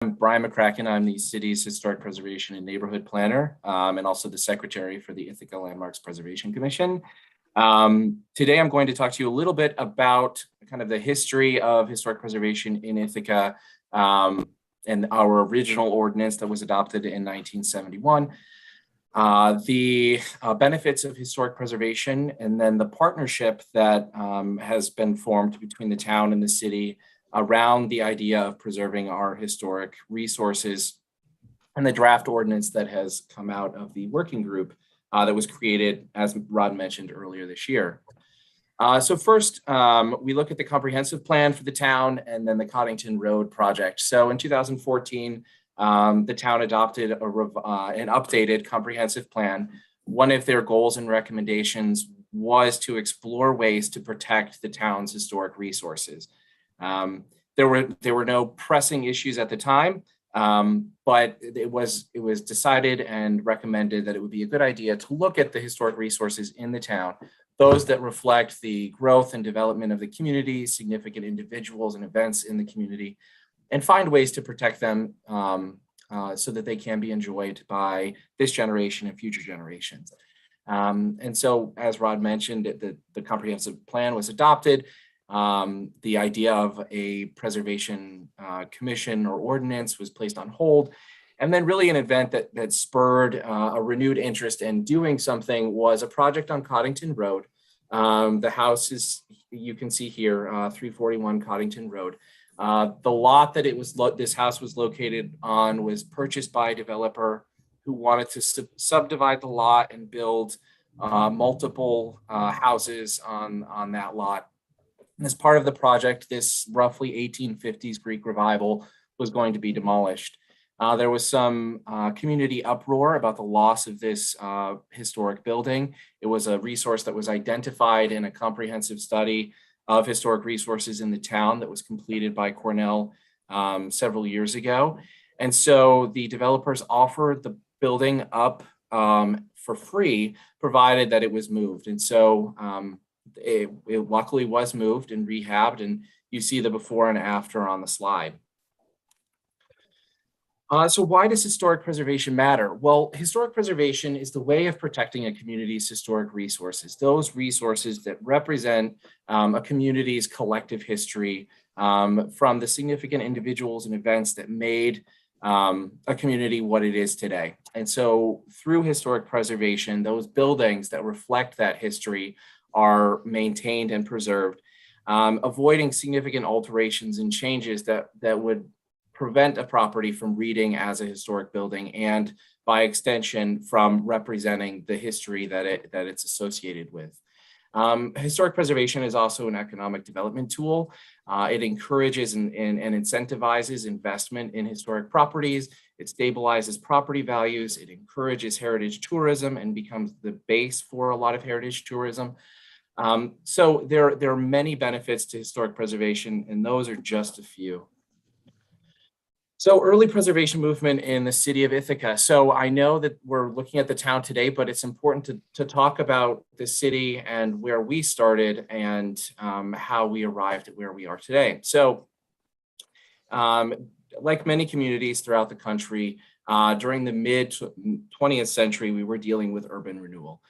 I'm Bryan McCracken. I'm the city's historic preservation and neighborhood planner, and also the secretary for the Ithaca Landmarks Preservation Commission. Today, I'm going to talk to you a little bit about kind of the history of historic preservation in Ithaca and our original ordinance that was adopted in 1971. The benefits of historic preservation, and then the partnership that has been formed between the town and the city around the idea of preserving our historic resources, and the draft ordinance that has come out of the working group that was created, as Rod mentioned, earlier this year. So first, we look at the comprehensive plan for the town and then the Coddington Road project. So in 2014, the town adopted an updated comprehensive plan. One of their goals and recommendations was to explore ways to protect the town's historic resources. There were no pressing issues at the time, but it was decided and recommended that it would be a good idea to look at the historic resources in the town, those that reflect the growth and development of the community, significant individuals and events in the community, and find ways to protect them so that they can be enjoyed by this generation and future generations. And so, as Rod mentioned, the comprehensive plan was adopted. The idea of a preservation commission or ordinance was placed on hold. And then really an event that spurred a renewed interest in doing something was a project on Coddington Road. The house is, you can see here, 341 Coddington Road. The lot that this house was located on was purchased by a developer who wanted to subdivide the lot and build multiple houses on that lot. And as part of the project, this roughly 1850s Greek revival was going to be demolished. There was some community uproar about the loss of this historic building. It was a resource that was identified in a comprehensive study of historic resources in the town that was completed by Cornell several years ago. And so the developers offered the building up for free, provided that it was moved. And so it luckily was moved and rehabbed, and you see the before and after on the slide. So why does historic preservation matter? Well, historic preservation is the way of protecting a community's historic resources, those resources that represent a community's collective history from the significant individuals and events that made a community what it is today. And so through historic preservation, those buildings that reflect that history are maintained and preserved, avoiding significant alterations and changes that would prevent a property from reading as a historic building, and by extension from representing the history that it's associated with. Historic preservation is also an economic development tool. It encourages and incentivizes investment in historic properties. It stabilizes property values. It encourages heritage tourism and becomes the base for a lot of heritage tourism. So there are many benefits to historic preservation, and those are just a few. So early preservation movement in the city of Ithaca. So I know that we're looking at the town today, but it's important to talk about the city and where we started and how we arrived at where we are today. So like many communities throughout the country, during the mid 20th century, we were dealing with urban renewal.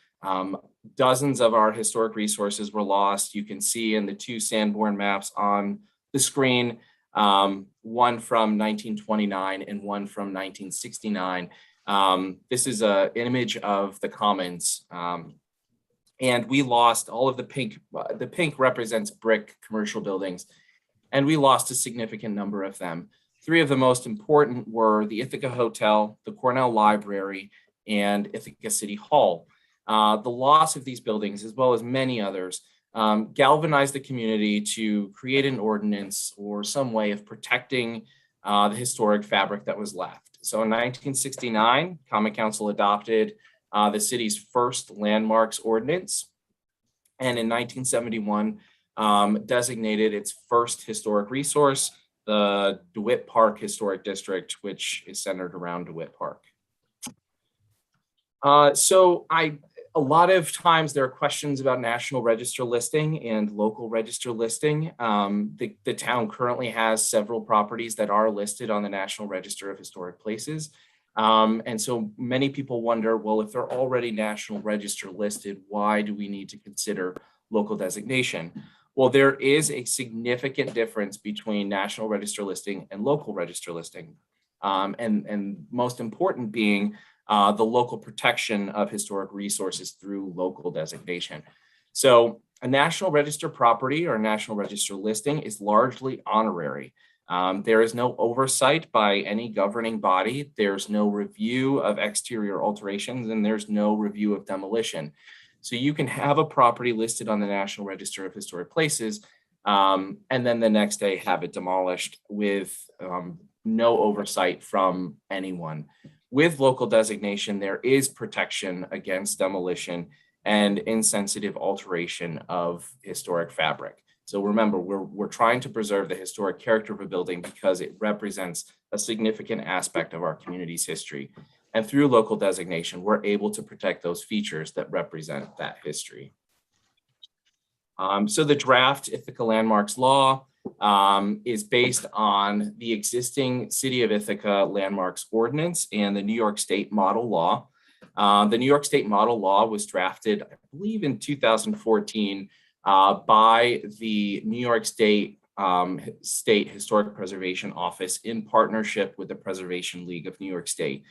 Dozens of our historic resources were lost. You can see in the two Sanborn maps on the screen, one from 1929 and one from 1969. This is an image of the Commons. And we lost all of the pink. The pink represents brick commercial buildings, and we lost a significant number of them. Three of the most important were the Ithaca Hotel, the Cornell Library, and Ithaca City Hall. The loss of these buildings, as well as many others, galvanized the community to create an ordinance or some way of protecting the historic fabric that was left. So in 1969, Common Council adopted the city's first landmarks ordinance, and in 1971, designated its first historic resource, the DeWitt Park Historic District, which is centered around DeWitt Park. So a lot of times there are questions about National Register listing and local register listing. The town currently has several properties that are listed on the National Register of Historic Places. And so many people wonder, well, if they're already National Register listed, why do we need to consider local designation? Well, there is a significant difference between National Register listing and local register listing. And most important being the local protection of historic resources through local designation. So a National Register property or National Register listing is largely honorary. There is no oversight by any governing body. There's no review of exterior alterations, and there's no review of demolition. So you can have a property listed on the National Register of Historic Places, and then the next day have it demolished with no oversight from anyone. With local designation, there is protection against demolition and insensitive alteration of historic fabric. So remember, we're trying to preserve the historic character of a building because it represents a significant aspect of our community's history. And through local designation, we're able to protect those features that represent that history. So the draft Ithaca Landmarks Law is based on the existing City of Ithaca Landmarks Ordinance and the New York State Model Law. The New York State Model Law was drafted, I believe, in 2014 by the New York State Historic Preservation Office in partnership with the Preservation League of New York State.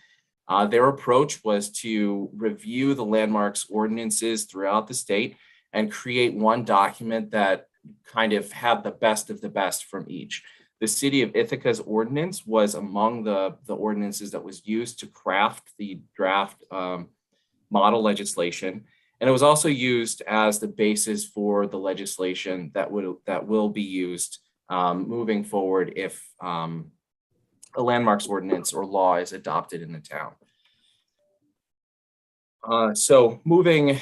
Their approach was to review the landmarks ordinances throughout the state and create one document that kind of had the best of the best from each. The City of Ithaca's ordinance was among the ordinances that was used to craft the draft model legislation. And it was also used as the basis for the legislation that will be used moving forward if a landmarks ordinance or law is adopted in the town. So moving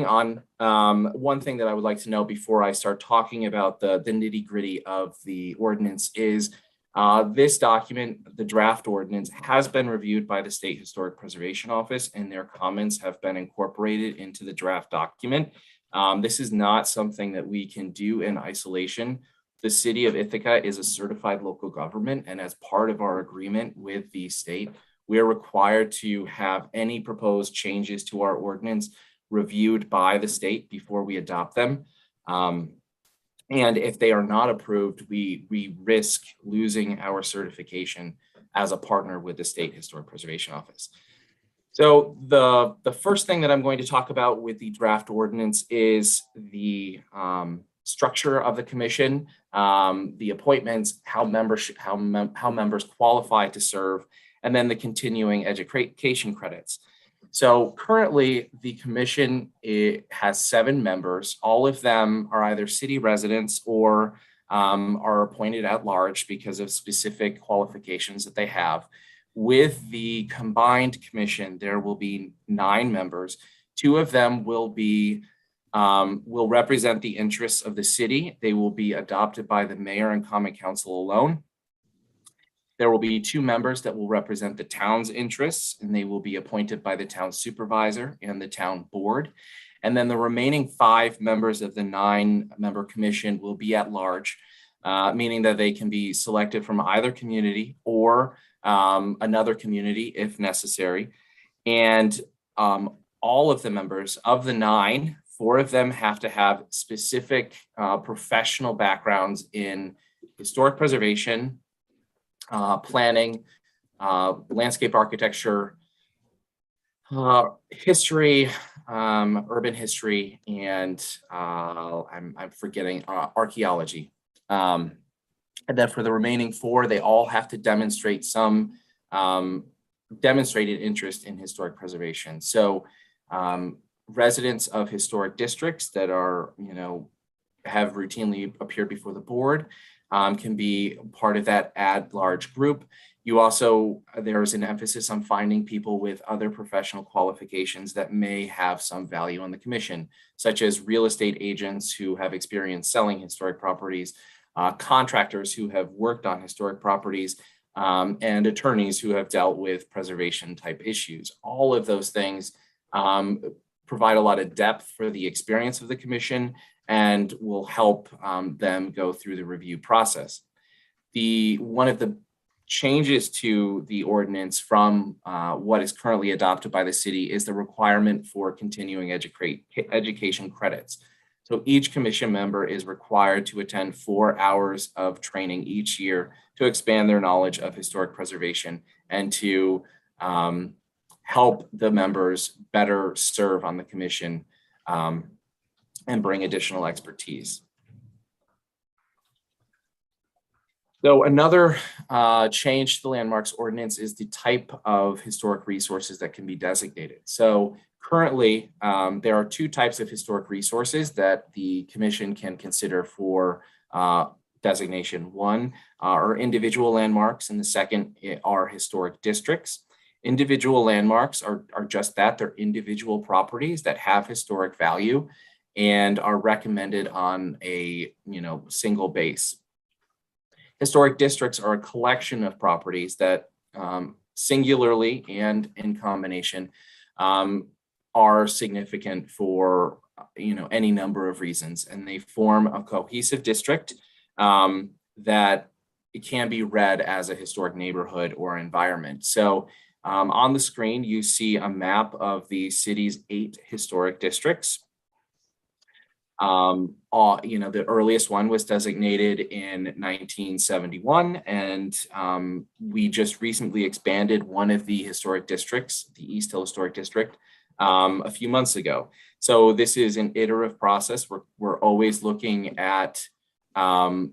on, one thing that I would like to know before I start talking about the nitty-gritty of the ordinance is this document, the draft ordinance, has been reviewed by the State Historic Preservation Office, and their comments have been incorporated into the draft document. This is not something that we can do in isolation. The City of Ithaca is a certified local government, and as part of our agreement with the state, we are required to have any proposed changes to our ordinance reviewed by the state before we adopt them. And if they are not approved, we risk losing our certification as a partner with the State Historic Preservation Office. So the first thing that I'm going to talk about with the draft ordinance is the structure of the commission, the appointments, how members qualify to serve, and then the continuing education credits. So currently the commission has 7 members. All of them are either city residents or are appointed at large because of specific qualifications that they have. With the combined commission, there will be 9 members. 2 of them will represent the interests of the city. They will be adopted by the mayor and common council alone. There will be 2 members that will represent the town's interests, and they will be appointed by the town supervisor and the town board. And then the remaining 5 members of the 9-member commission will be at large, meaning that they can be selected from either community or another community if necessary. And all of the members of the 9, 4 of them have to have specific professional backgrounds in historic preservation, planning, landscape architecture, history, urban history, and I'm forgetting archaeology. And then for the remaining 4, they all have to demonstrate some demonstrated interest in historic preservation. So residents of historic districts that are, have routinely appeared before the board can be part of that at-large group. There's an emphasis on finding people with other professional qualifications that may have some value on the commission, such as real estate agents who have experience selling historic properties, contractors who have worked on historic properties, and attorneys who have dealt with preservation type issues. All of those things provide a lot of depth for the experience of the commission and will help them go through the review process. One of the changes to the ordinance from what is currently adopted by the city is the requirement for continuing education credits. So each commission member is required to attend 4 hours of training each year to expand their knowledge of historic preservation and to help the members better serve on the commission and bring additional expertise. So another change to the landmarks ordinance is the type of historic resources that can be designated. So currently, there are 2 types of historic resources that the commission can consider for designation. One are individual landmarks, and the second are historic districts. Individual landmarks are just that. They're individual properties that have historic value and are recommended on a single base. Historic districts are a collection of properties that singularly and in combination are significant for any number of reasons, and they form a cohesive district that it can be read as a historic neighborhood or environment. So on the screen, you see a map of the city's 8 historic districts. The earliest one was designated in 1971, and we just recently expanded one of the historic districts, the East Hill Historic District, a few months ago. So this is an iterative process. We're always looking at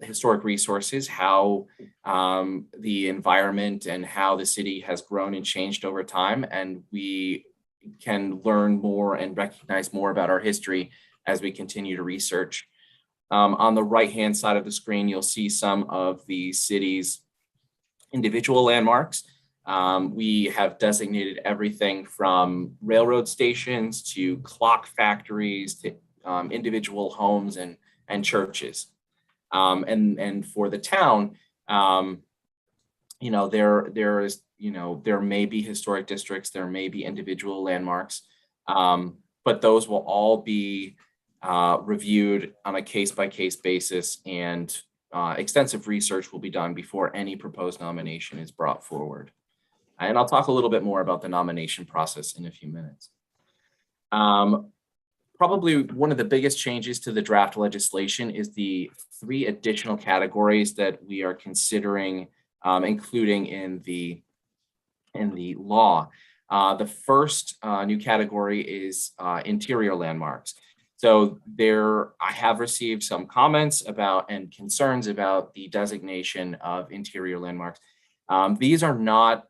historic resources, how the environment and how the city has grown and changed over time, and we can learn more and recognize more about our history as we continue to research. On the right-hand side of the screen, you'll see some of the city's individual landmarks. We have designated everything from railroad stations to clock factories to individual homes and churches. And for the town, there may be historic districts, there may be individual landmarks, but those will all be reviewed on a case-by-case basis, and extensive research will be done before any proposed nomination is brought forward. And I'll talk a little bit more about the nomination process in a few minutes. Probably one of the biggest changes to the draft legislation is the 3 additional categories that we are considering including in the law. The first new category is interior landmarks. So I have received some comments about and concerns about the designation of interior landmarks. These are not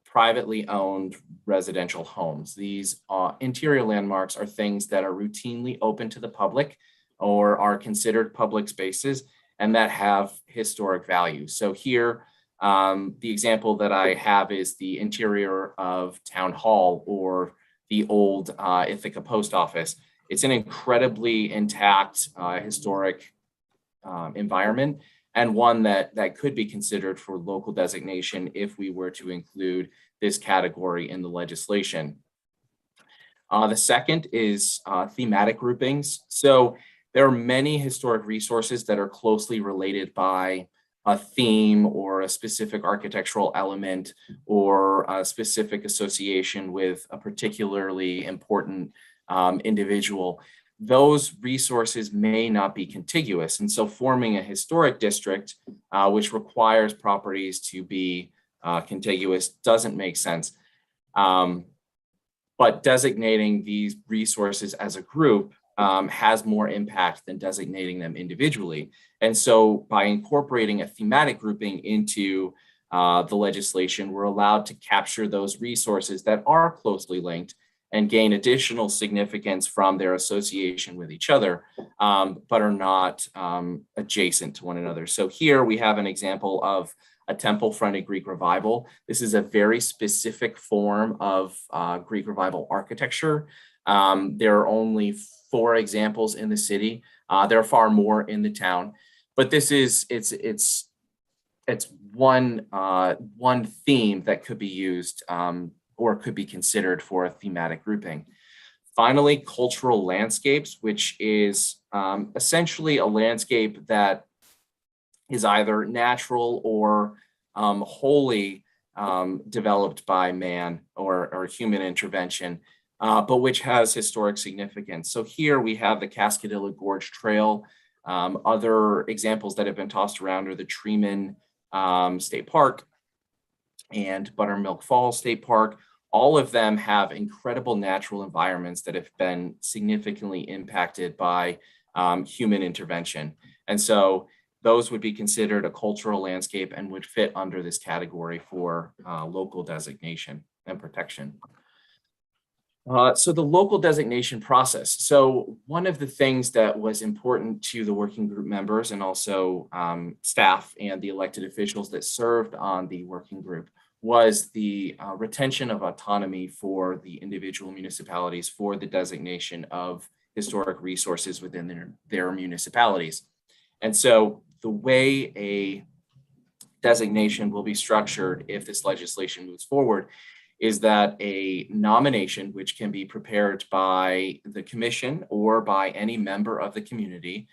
privately owned residential homes. These interior landmarks are things that are routinely open to the public or are considered public spaces and that have historic value. So here, the example that I have is the interior of Town Hall or the old Ithaca Post Office. It's an incredibly intact historic environment, and one that could be considered for local designation if we were to include this category in the legislation. The second is thematic groupings. So there are many historic resources that are closely related by a theme or a specific architectural element or a specific association with a particularly important individual. Those resources may not be contiguous. And so forming a historic district, which requires properties to be contiguous, doesn't make sense. But designating these resources as a group has more impact than designating them individually. And so by incorporating a thematic grouping into the legislation, we're allowed to capture those resources that are closely linked and gain additional significance from their association with each other, but are not adjacent to one another. So here we have an example of a temple-fronted Greek revival. This is a very specific form of Greek revival architecture. There are only 4 examples in the city. There are far more in the town, but this is it's one theme that could be used or could be considered for a thematic grouping. Finally, cultural landscapes, which is essentially a landscape that is either natural or wholly developed by man or human intervention, but which has historic significance. So here we have the Cascadilla Gorge Trail. Other examples that have been tossed around are the Treeman State Park and Buttermilk Falls State Park. All of them have incredible natural environments that have been significantly impacted by human intervention. And so those would be considered a cultural landscape and would fit under this category for local designation and protection. So the local designation process. So one of the things that was important to the working group members and also staff and the elected officials that served on the working group was the retention of autonomy for the individual municipalities for the designation of historic resources within their municipalities. And so the way a designation will be structured if this legislation moves forward is that a nomination, which can be prepared by the commission or by any member of the community,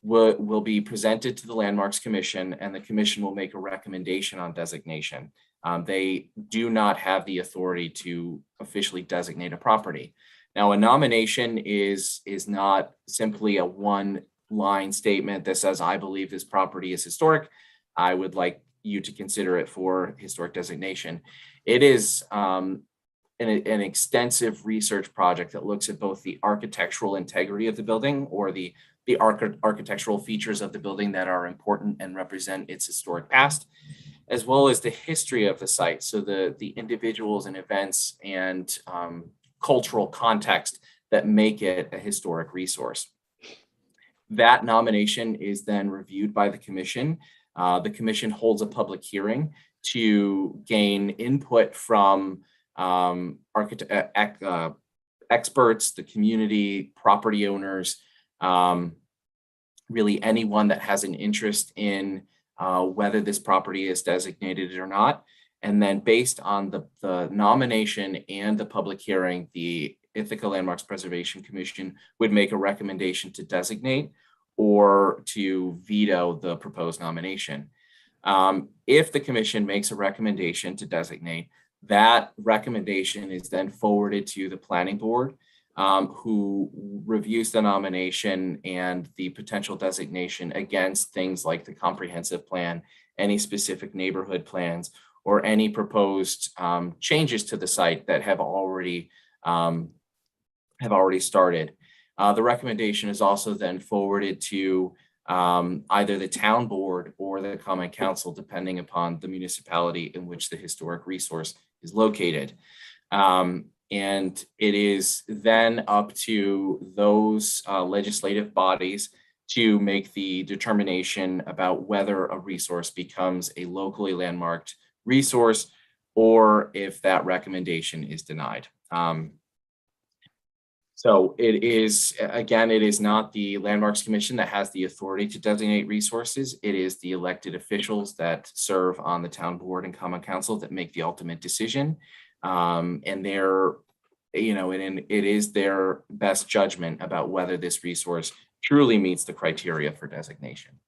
will be presented to the Landmarks Commission, and the commission will make a recommendation on designation. They do not have the authority to officially designate a property. Now, a nomination is not simply a one-line statement that says, I believe this property is historic. I would like you to consider it for historic designation. It is an extensive research project that looks at both the architectural integrity of the building or the architectural features of the building that are important and represent its historic past, as well as the history of the site. So the individuals and events and cultural context that make it a historic resource. That nomination is then reviewed by the commission. The commission holds a public hearing to gain input from experts, the community, property owners, really anyone that has an interest in whether this property is designated or not. And then based on the nomination and the public hearing, the Ithaca Landmarks Preservation Commission would make a recommendation to designate or to veto the proposed nomination. If the commission makes a recommendation to designate, that recommendation is then forwarded to the planning board, who reviews the nomination and the potential designation against things like the comprehensive plan, any specific neighborhood plans, or any proposed changes to the site that have already started. The recommendation is also then forwarded to either the town board or the common council, depending upon the municipality in which the historic resource is located. And it is then up to those legislative bodies to make the determination about whether a resource becomes a locally landmarked resource or if that recommendation is denied. So it is, again, it is not the Landmarks Commission that has the authority to designate resources. It is the elected officials that serve on the town board and common council that make the ultimate decision. And they're, and it is their best judgment about whether this resource truly meets the criteria for designation.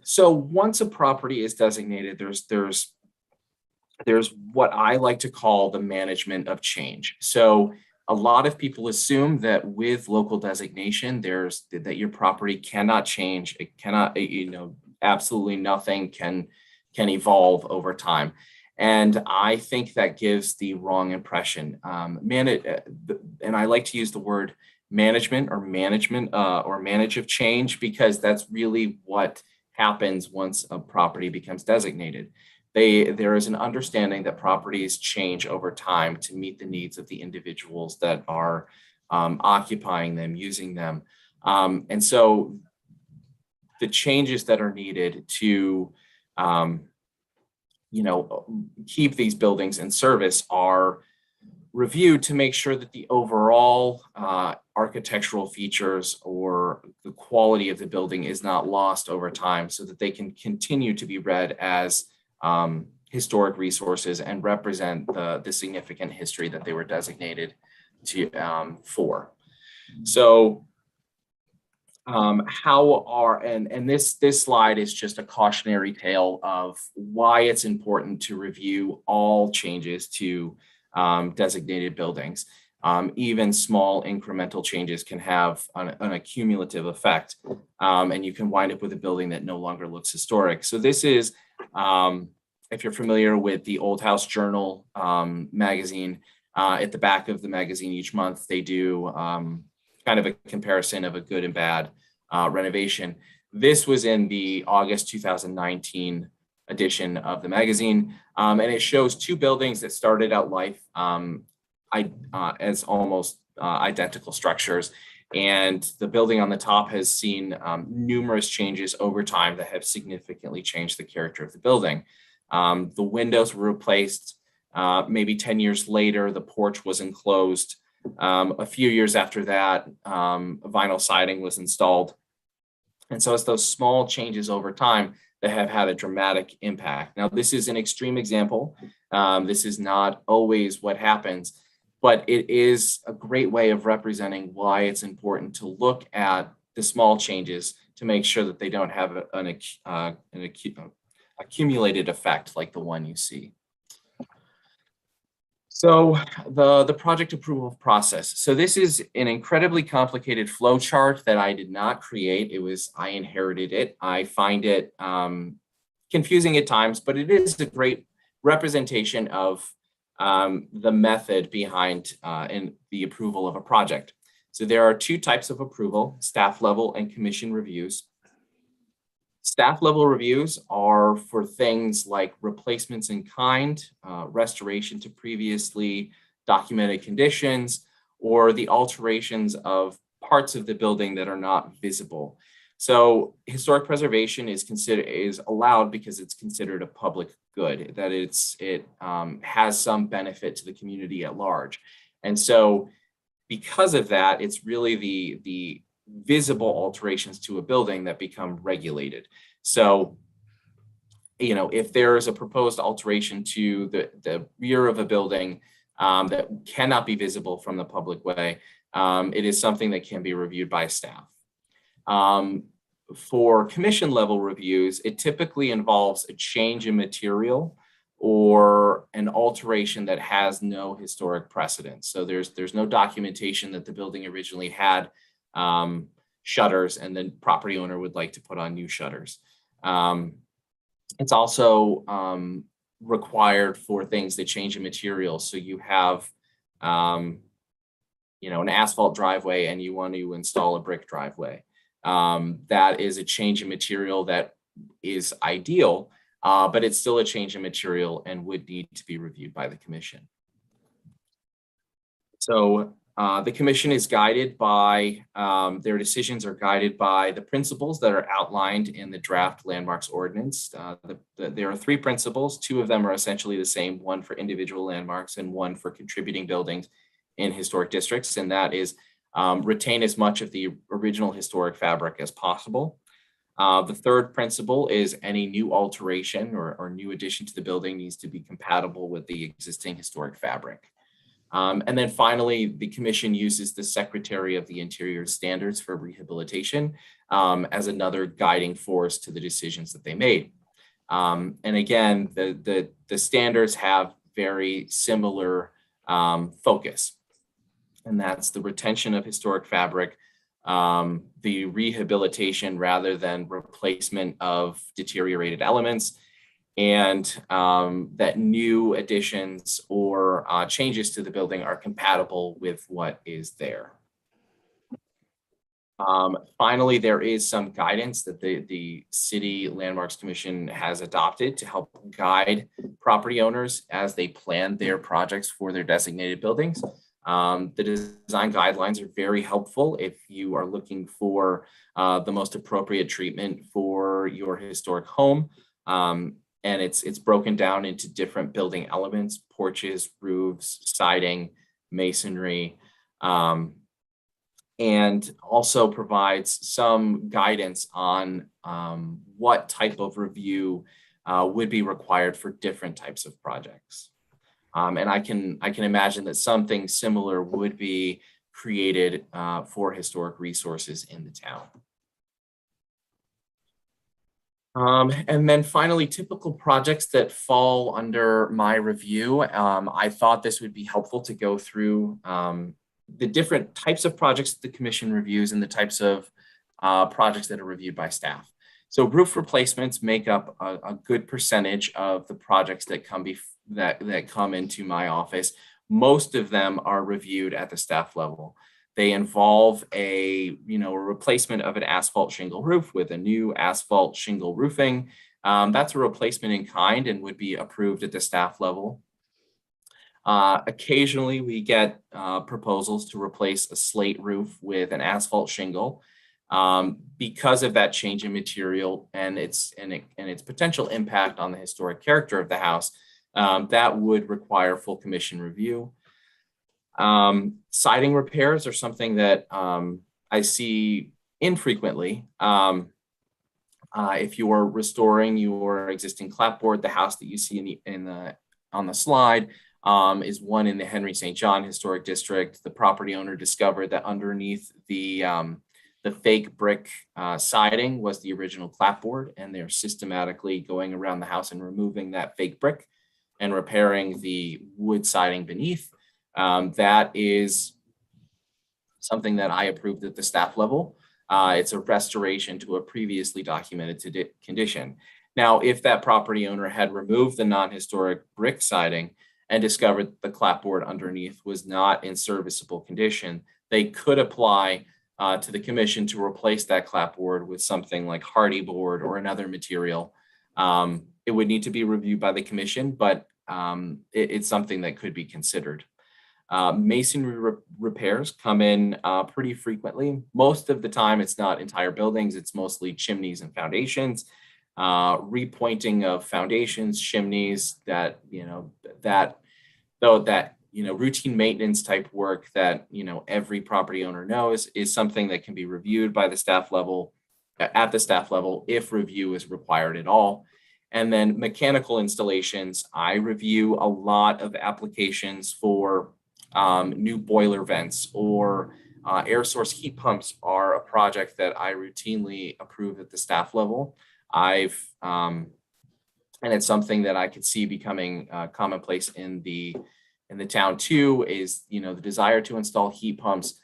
So once a property is designated, there's what I like to call the management of change. So a lot of people assume that with local designation, that your property cannot change. It cannot, absolutely nothing can evolve over time. And I think that gives the wrong impression. And I like to use the word management or manage of change, because that's really what happens once a property becomes designated. There is an understanding that properties change over time to meet the needs of the individuals that are occupying them, using them. And so the changes that are needed to keep these buildings in service are reviewed to make sure that the overall architectural features or the quality of the building is not lost over time, so that they can continue to be read as historic resources and represent the significant history that they were designated to for. So this slide is just a cautionary tale of why it's important to review all changes to designated buildings. Even small incremental changes can have an accumulative effect, and you can wind up with a building that no longer looks historic. So this is, if you're familiar with the Old House Journal magazine, at the back of the magazine each month, they do kind of a comparison of a good and bad renovation. This was in the August 2019 edition of the magazine, and it shows two buildings that started out life as almost identical structures. And the building on the top has seen numerous changes over time that have significantly changed the character of the building. The windows were replaced. Maybe 10 years later, the porch was enclosed. A few years after that, vinyl siding was installed. And so it's those small changes over time that have had a dramatic impact. Now, this is an extreme example. This is not always what happens, but it is a great way of representing why it's important to look at the small changes to make sure that they don't have an accumulated effect like the one you see. So the project approval process. So this is an incredibly complicated flow chart that I did not create. I inherited it. I find it confusing at times, but it is a great representation of the method behind in the approval of a project. So there are two types of approval: staff level and commission reviews. Staff level reviews are for things like replacements in kind, restoration to previously documented conditions, or the alterations of parts of the building that are not visible. So historic preservation is allowed because it's considered a public good, that it has some benefit to the community at large. And so because of that, it's really the visible alterations to a building that become regulated. So, if there is a proposed alteration to the rear of a building that cannot be visible from the public way, it is something that can be reviewed by staff. For commission level reviews, it typically involves a change in material or an alteration that has no historic precedent. So there's no documentation that the building originally had shutters and the property owner would like to put on new shutters. It's also required for things that change in material. So you have an asphalt driveway and you want to install a brick driveway. That is a change in material that is ideal, but it's still a change in material and would need to be reviewed by the commission. So the commission is guided by, their decisions are guided by the principles that are outlined in the draft landmarks ordinance. There are three principles. Two of them are essentially the same, one for individual landmarks and one for contributing buildings in historic districts. And that is retain as much of the original historic fabric as possible. The third principle is any new alteration or new addition to the building needs to be compatible with the existing historic fabric. And then finally, the commission uses the Secretary of the Interior standards for rehabilitation as another guiding force to the decisions that they made. And again, the standards have very similar focus, and that's the retention of historic fabric, the rehabilitation rather than replacement of deteriorated elements, and that new additions or changes to the building are compatible with what is there. Finally, there is some guidance that the City Landmarks Commission has adopted to help guide property owners as they plan their projects for their designated buildings. The design guidelines are very helpful if you are looking for the most appropriate treatment for your historic home. And it's broken down into different building elements: porches, roofs, siding, masonry, and also provides some guidance on what type of review would be required for different types of projects. And I can imagine that something similar would be created for historic resources in the town. And then finally, typical projects that fall under my review. I thought this would be helpful to go through the different types of projects the commission reviews and the types of projects that are reviewed by staff. So roof replacements make up a good percentage of the projects that come into my office. Most of them are reviewed at the staff level. They involve a replacement of an asphalt shingle roof with a new asphalt shingle roofing. That's a replacement in kind and would be approved at the staff level. Occasionally, we get proposals to replace a slate roof with an asphalt shingle. Because of that change in material and its potential impact on the historic character of the house, that would require full commission review. Siding repairs are something that I see infrequently. If you are restoring your existing clapboard, the house that you see on the slide is one in the Henry St. John Historic District. The property owner discovered that underneath the fake brick siding was the original clapboard, and they're systematically going around the house and removing that fake brick and repairing the wood siding beneath. That is something that I approved at the staff level. It's a restoration to a previously documented condition. Now, if that property owner had removed the non-historic brick siding and discovered the clapboard underneath was not in serviceable condition, they could apply to the commission to replace that clapboard with something like hardy board or another material. It would need to be reviewed by the commission, but it's something that could be considered. Masonry repairs come in pretty frequently. Most of the time, it's not entire buildings. It's mostly chimneys and foundations, repointing of foundations, chimneys, routine maintenance type work that, every property owner knows is something that can be reviewed by the staff level, at the staff level, if review is required at all. And then mechanical installations, I review a lot of applications for new boiler vents or air source heat pumps are a project that I routinely approve at the staff level. And it's something that I could see becoming commonplace in the town too, is the desire to install heat pumps.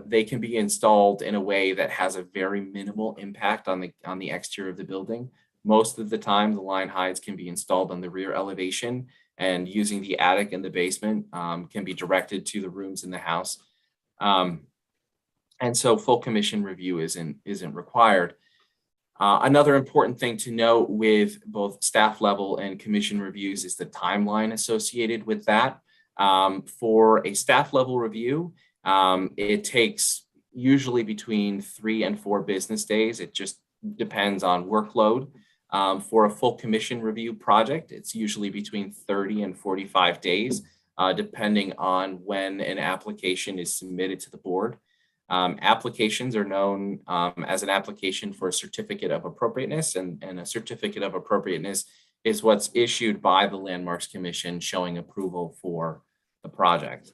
They can be installed in a way that has a very minimal impact on the exterior of the building. Most of the time, the line hides can be installed on the rear elevation, and using the attic and the basement can be directed to the rooms in the house. And so full commission review isn't required. Another important thing to note with both staff level and commission reviews is the timeline associated with that. For a staff level review, it takes usually between 3 and 4 business days. It just depends on workload. For a full commission review project, it's usually between 30 and 45 days, depending on when an application is submitted to the board. Applications are known as an application for a certificate of appropriateness, and a certificate of appropriateness is what's issued by the Landmarks Commission showing approval for the project.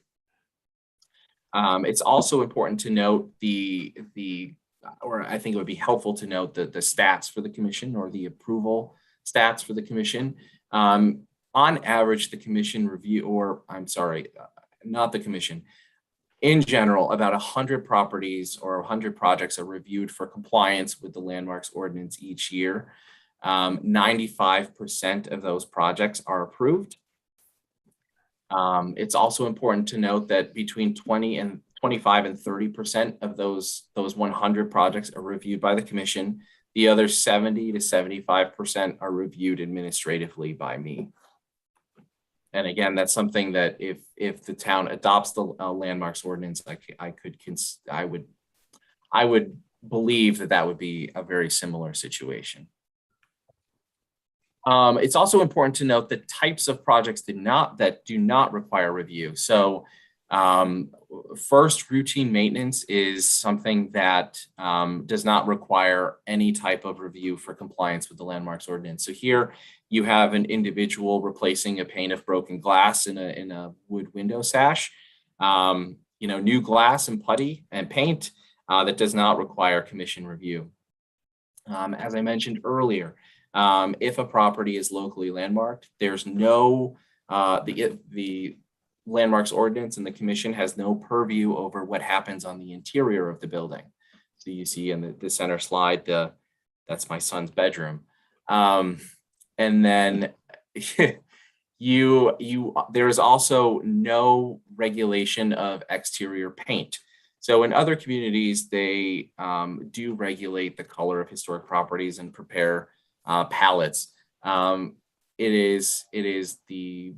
It's also important to note or I think it would be helpful to note the stats for the commission, or the approval stats for the commission. On average, the commission review, not the commission, in general, about 100 properties or 100 projects are reviewed for compliance with the Landmarks Ordinance each year. 95% of those projects are approved. It's also important to note that between 25 and 30% of those 100 projects are reviewed by the commission. The other 70 to 75% are reviewed administratively by me. And again, that's something that if the town adopts the Landmarks Ordinance, I would believe that would be a very similar situation. It's also important to note the types of projects that do not require review. So First, routine maintenance is something that does not require any type of review for compliance with the landmarks ordinance. So here you have an individual replacing a pane of broken glass in a wood window sash. New glass and putty and paint that does not require commission review. As I mentioned earlier, if a property is locally landmarked, there's no the landmarks ordinance and the commission has no purview over what happens on the interior of the building. So you see in the center slide, that's my son's bedroom. And then there is also no regulation of exterior paint. So in other communities, they do regulate the color of historic properties and prepare palettes. It is the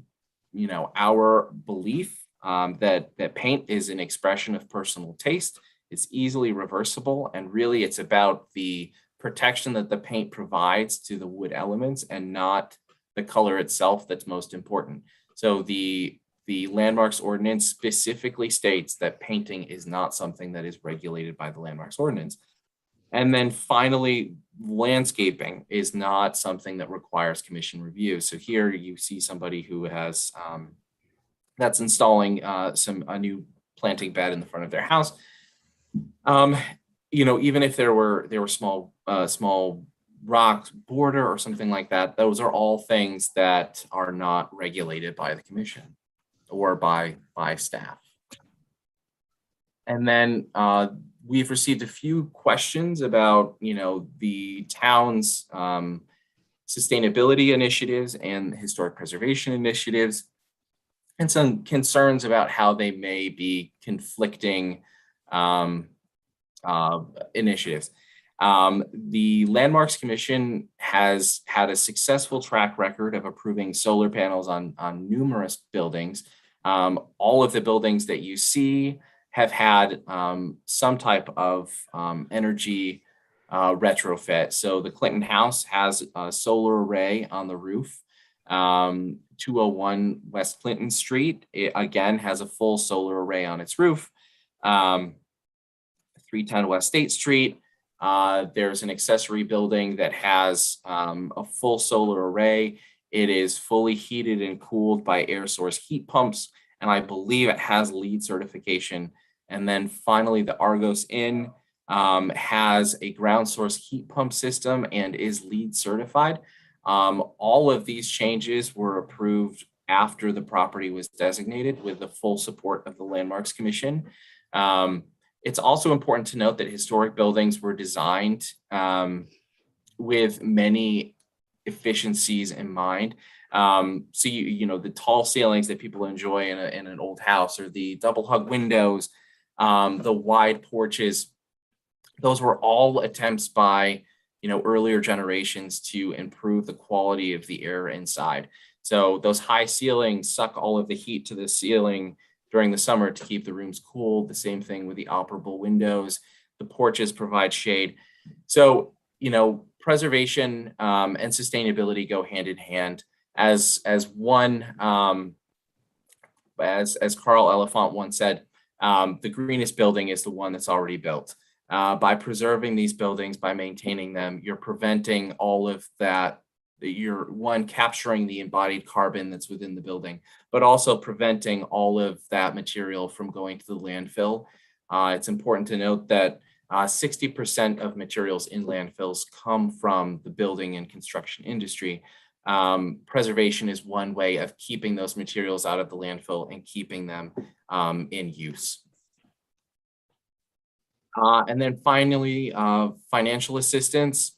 our belief that paint is an expression of personal taste. It's easily reversible, and really it's about the protection that the paint provides to the wood elements and not the color itself that's most important. So the landmarks ordinance specifically states that painting is not something that is regulated by the landmarks ordinance. And then finally, landscaping is not something that requires commission review. So here you see somebody who has that's installing a new planting bed in the front of their house. Even if there were small rocks, border, or something like that, those are all things that are not regulated by the commission or by staff. And then we've received a few questions about, the town's sustainability initiatives and historic preservation initiatives, and some concerns about how they may be conflicting initiatives. The Landmarks Commission has had a successful track record of approving solar panels on numerous buildings. All of the buildings that you see have had some type of energy retrofit. So the Clinton House has a solar array on the roof. 201 West Clinton Street, it again has a full solar array on its roof. 310 West State Street, there's an accessory building that has a full solar array. It is fully heated and cooled by air source heat pumps, and I believe it has LEED certification. And then finally, the Argos Inn has a ground source heat pump system and is LEED certified. All of these changes were approved after the property was designated with the full support of the Landmarks Commission. It's also important to note that historic buildings were designed with many efficiencies in mind. So the tall ceilings that people enjoy in an old house, or the double hung windows, the wide porches, those were all attempts by earlier generations to improve the quality of the air inside. So those high ceilings suck all of the heat to the ceiling during the summer to keep the rooms cool. The same thing with the operable windows. The porches provide shade. So, preservation and sustainability go hand in hand. As Carl Elephant once said, the greenest building is the one that's already built. By preserving these buildings, by maintaining them, you're preventing all of that. You're capturing the embodied carbon that's within the building, but also preventing all of that material from going to the landfill. It's important to note that 60% of materials in landfills come from the building and construction industry. Preservation is one way of keeping those materials out of the landfill and keeping them in use. And then finally, financial assistance.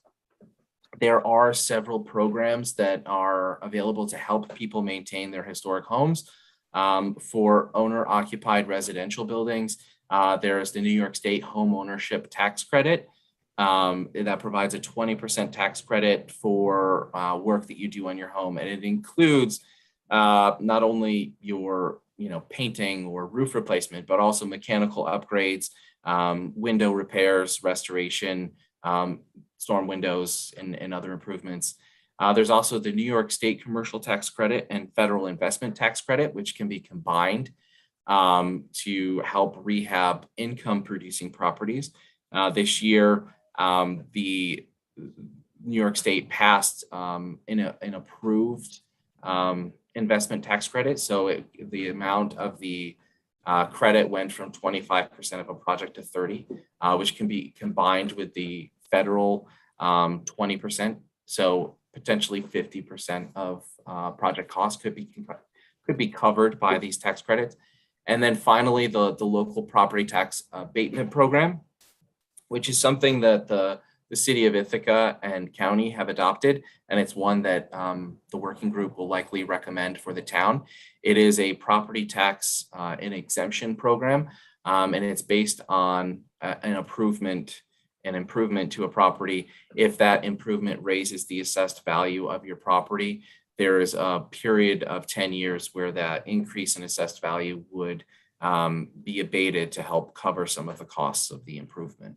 There are several programs that are available to help people maintain their historic homes. For owner-occupied residential buildings, there is the New York State Home Ownership Tax Credit that provides a 20% tax credit for work that you do on your home. And it includes not only your painting or roof replacement, but also mechanical upgrades, window repairs, restoration, storm windows, and other improvements. There's also the New York State Commercial Tax Credit and Federal Investment Tax Credit, which can be combined. to help rehab income producing properties. This year, the New York State passed an approved investment tax credit. So the amount of the credit went from 25% of a project to 30, which can be combined with the federal 20%. So potentially 50% of project costs could be covered by these tax credits. And then finally, the local property tax abatement program, which is something that the city of Ithaca and county have adopted, and it's one that the working group will likely recommend for the town. It is a property tax and exemption program, and it's based on an improvement to a property. If that improvement raises the assessed value of your property, there is a period of 10 years where that increase in assessed value would be abated to help cover some of the costs of the improvement.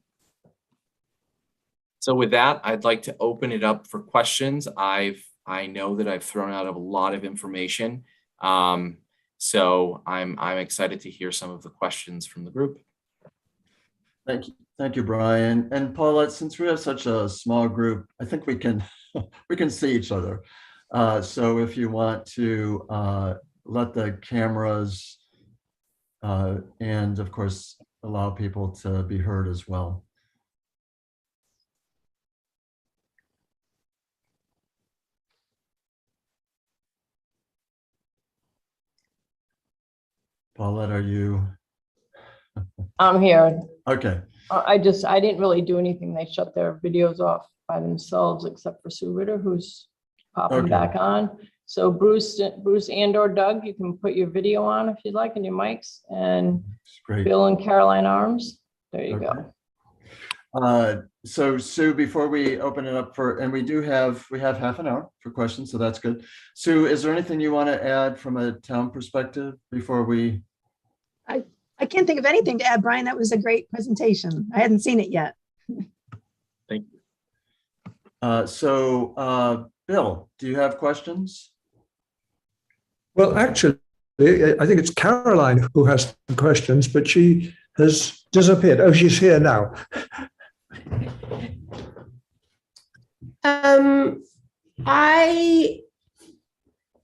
So with that, I'd like to open it up for questions. I know that I've thrown out a lot of information, so I'm excited to hear some of the questions from the group. Thank you, Brian. And Paulette, since we have such a small group, I think we can see each other. So if you want to let the cameras and of course allow people to be heard as well. Paulette, are you? I'm here. Okay. I didn't really do anything. They shut their videos off by themselves, except for Sue Ritter, who's popping back on. So Bruce and or Doug, you can put your video on if you'd like, and your mics, and Great. Bill and Caroline Arms. There you go. So Sue, before we open it up for, and we have half an hour for questions, so that's good. Sue, is there anything you want to add from a town perspective before we? I can't think of anything to add, Brian. That was a great presentation. I hadn't seen it yet. Thank you. So Bill, do you have questions? Well, actually, I think it's Caroline who has the questions, but she has disappeared. Oh, she's here now.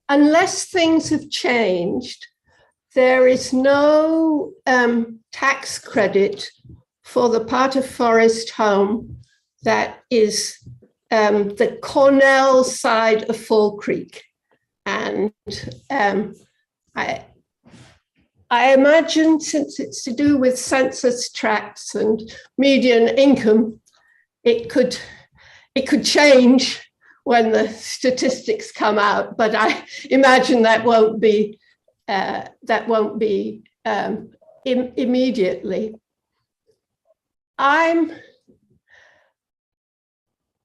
Unless things have changed, there is no tax credit for the part of Forest Home that is the Cornell side of Fall Creek. And I imagine, since it's to do with census tracts and median income, it could change when the statistics come out. But I imagine that won't be immediately.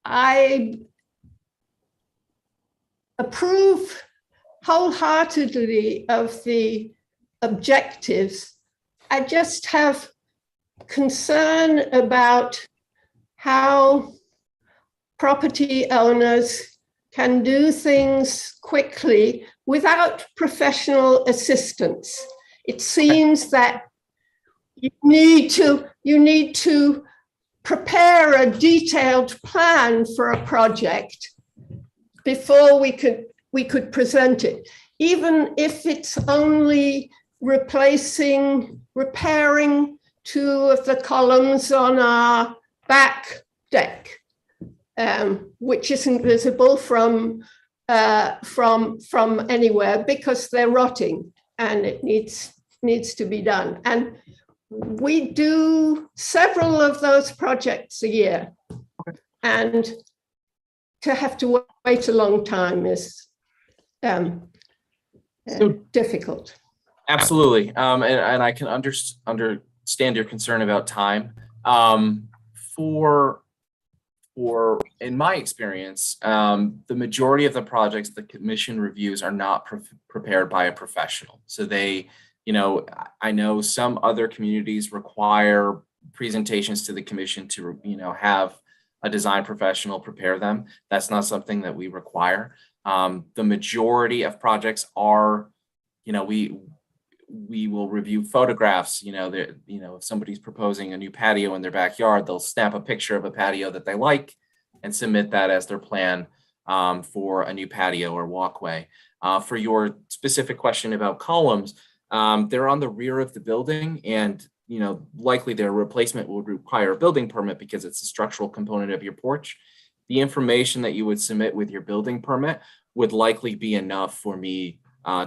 I approve wholeheartedly of the objectives. I just have concern about how property owners can do things quickly without professional assistance. It seems that you need to prepare a detailed plan for a project before we could present it, even if it's only repairing 2 of the columns on our back deck, which isn't visible from anywhere because they're rotting and it needs to be done. And we do several of those projects a year, and to have to wait a long time is difficult. Absolutely, and I can understand your concern about time. In my experience, the majority of the projects the commission reviews are not prepared by a professional. So they, I know some other communities require presentations to the commission to, have a design professional prepare them. That's not something that we require. The majority of projects are, we will review photographs. If somebody's proposing a new patio in their backyard, they'll snap a picture of a patio that they like and submit that as their plan for a new patio or walkway. For your specific question about columns, they're on the rear of the building, and likely their replacement would require a building permit because it's a structural component of your porch. The information that you would submit with your building permit would likely be enough for me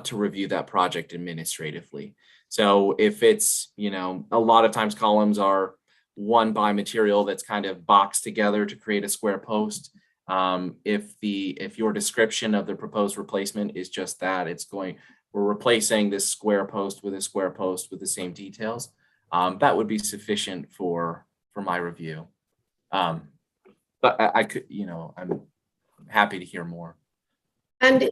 to review that project administratively. So if it's, a lot of times columns are one by material that's kind of boxed together to create a square post. If your description of the proposed replacement is just that, we're replacing this square post with a square post with the same details, that would be sufficient for my review. But I could, I'm happy to hear more. And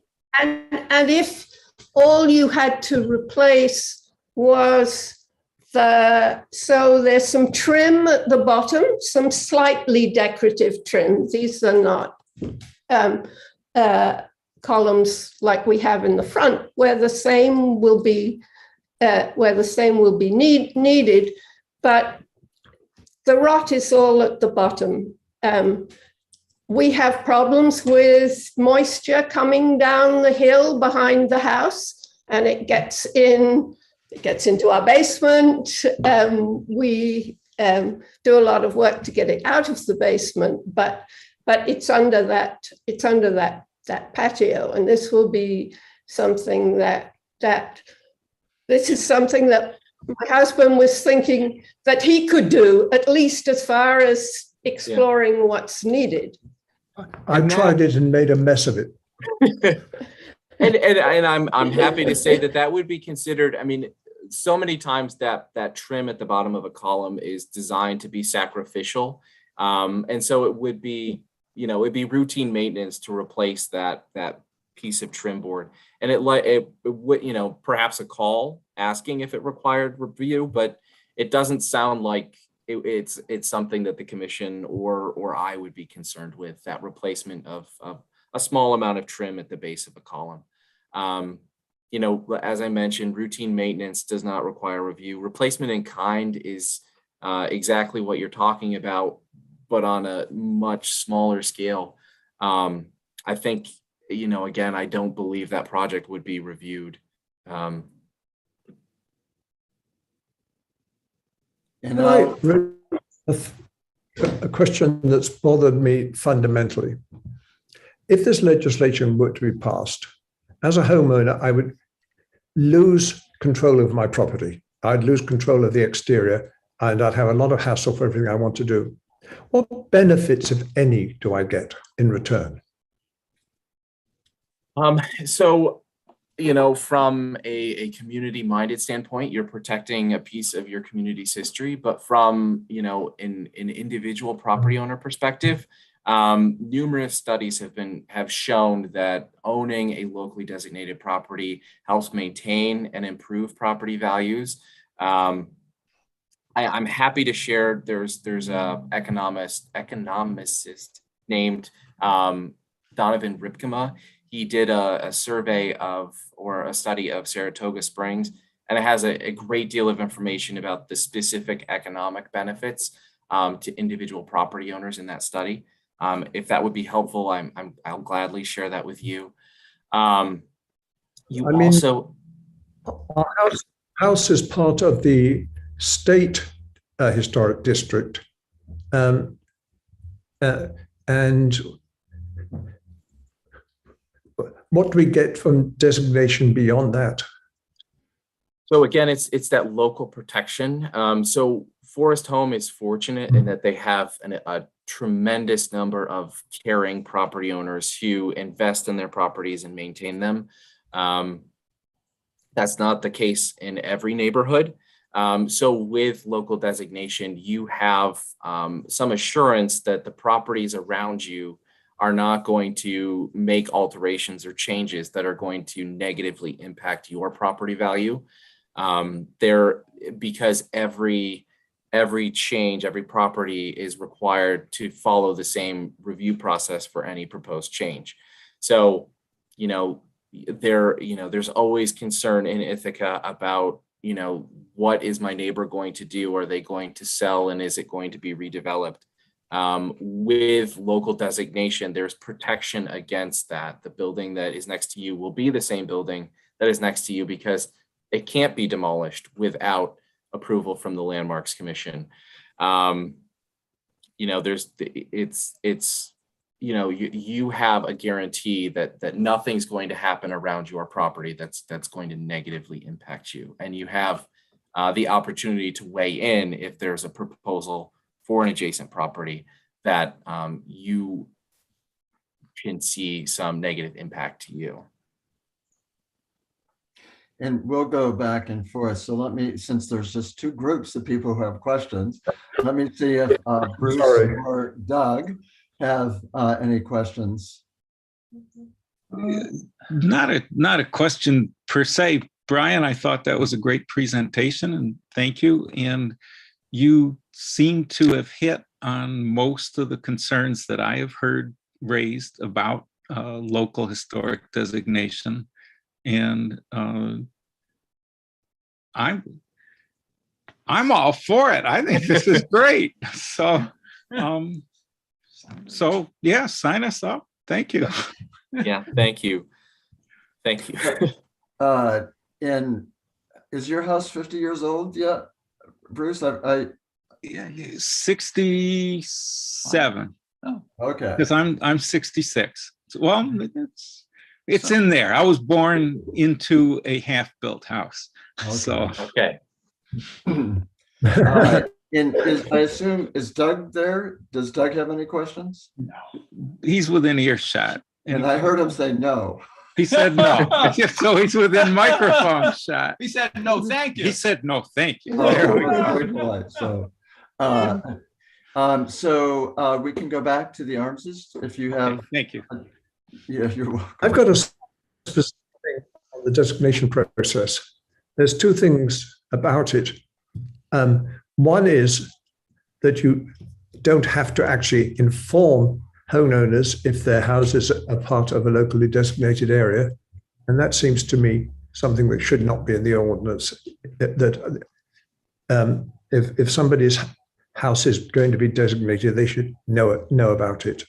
if all you had to replace was so there's some trim at the bottom, some slightly decorative trim. These are not columns like we have in the front, where the same will be needed, but the rot is all at the bottom. We have problems with moisture coming down the hill behind the house, and it gets into our basement. We do a lot of work to get it out of the basement, but it's under that patio, and this will be something that my husband was thinking that he could do, at least as far as exploring what's needed. I tried it and made a mess of it. and I'm happy to say that would be considered. I mean, so many times that trim at the bottom of a column is designed to be sacrificial, and so it would be, it'd be routine maintenance to replace that piece of trim board, and it would, perhaps a call asking if it required review, but it doesn't sound like it's something that the commission or I would be concerned with, that replacement of a small amount of trim at the base of a column. As I mentioned, routine maintenance does not require review. Replacement in kind is exactly what you're talking about, but on a much smaller scale. I think, again, I don't believe that project would be reviewed. A question that's bothered me fundamentally. If this legislation were to be passed, as a homeowner, I would lose control of my property. I'd lose control of the exterior, and I'd have a lot of hassle for everything I want to do. What benefits, if any, do I get in return? So, from a community-minded standpoint, you're protecting a piece of your community's history, but from, an individual property owner perspective, numerous studies have shown that owning a locally designated property helps maintain and improve property values. I'm happy to share. There's a economist named Donovan Ripkema. He did a survey or a study of Saratoga Springs, and it has a great deal of information about the specific economic benefits to individual property owners in that study. If that would be helpful, I'll gladly share that with you. Our house is part of the state historic district, and what do we get from designation beyond that? So again, it's that local protection. So Forest Home is fortunate in that they have a tremendous number of caring property owners who invest in their properties and maintain them. That's not the case in every neighborhood. So with local designation, you have some assurance that the properties around you are not going to make alterations or changes that are going to negatively impact your property value. Because every change, every property is required to follow the same review process for any proposed change. So, there's always concern in Ithaca about, what is my neighbor going to do? Are they going to sell, and is it going to be redeveloped? With local designation, there's protection against that. The building that is next to you will be the same building that is next to you because it can't be demolished without approval from the Landmarks Commission. You have a guarantee that nothing's going to happen around your property that's going to negatively impact you, and you have the opportunity to weigh in if there's a proposal for an adjacent property that you can see some negative impact to you. And we'll go back and forth. So since there's just two groups of people who have questions, let me see if Bruce or Doug have any questions. Not a question per se. Bryan, I thought that was a great presentation, and thank you. And you seem to have hit on most of the concerns that I have heard raised about local historic designation. And I'm all for it. I think this is great. So yeah, sign us up. Thank you. Yeah, thank you. Thank you. And is your house 50 years old yet, Bruce? Yeah, 67. Okay. Because I'm 66. Well, it's in there. I was born into a half-built house. Okay. So Okay. And I assume, is Doug there? Does Doug have any questions? he's within earshot. And I heard him say no. He said no. So he's within microphone shot. He said, no, thank you. He said no, thank you. Oh, There we go. very polite. So we can go back to the arms if you have. Thank you. Yeah, you're welcome. I've got a specific thing on the designation process. There's two things about it. One is that you don't have to actually inform homeowners if their houses are part of a locally designated area. And that seems to me something that should not be in the ordinance. That if somebody's house is going to be designated, they should know about it.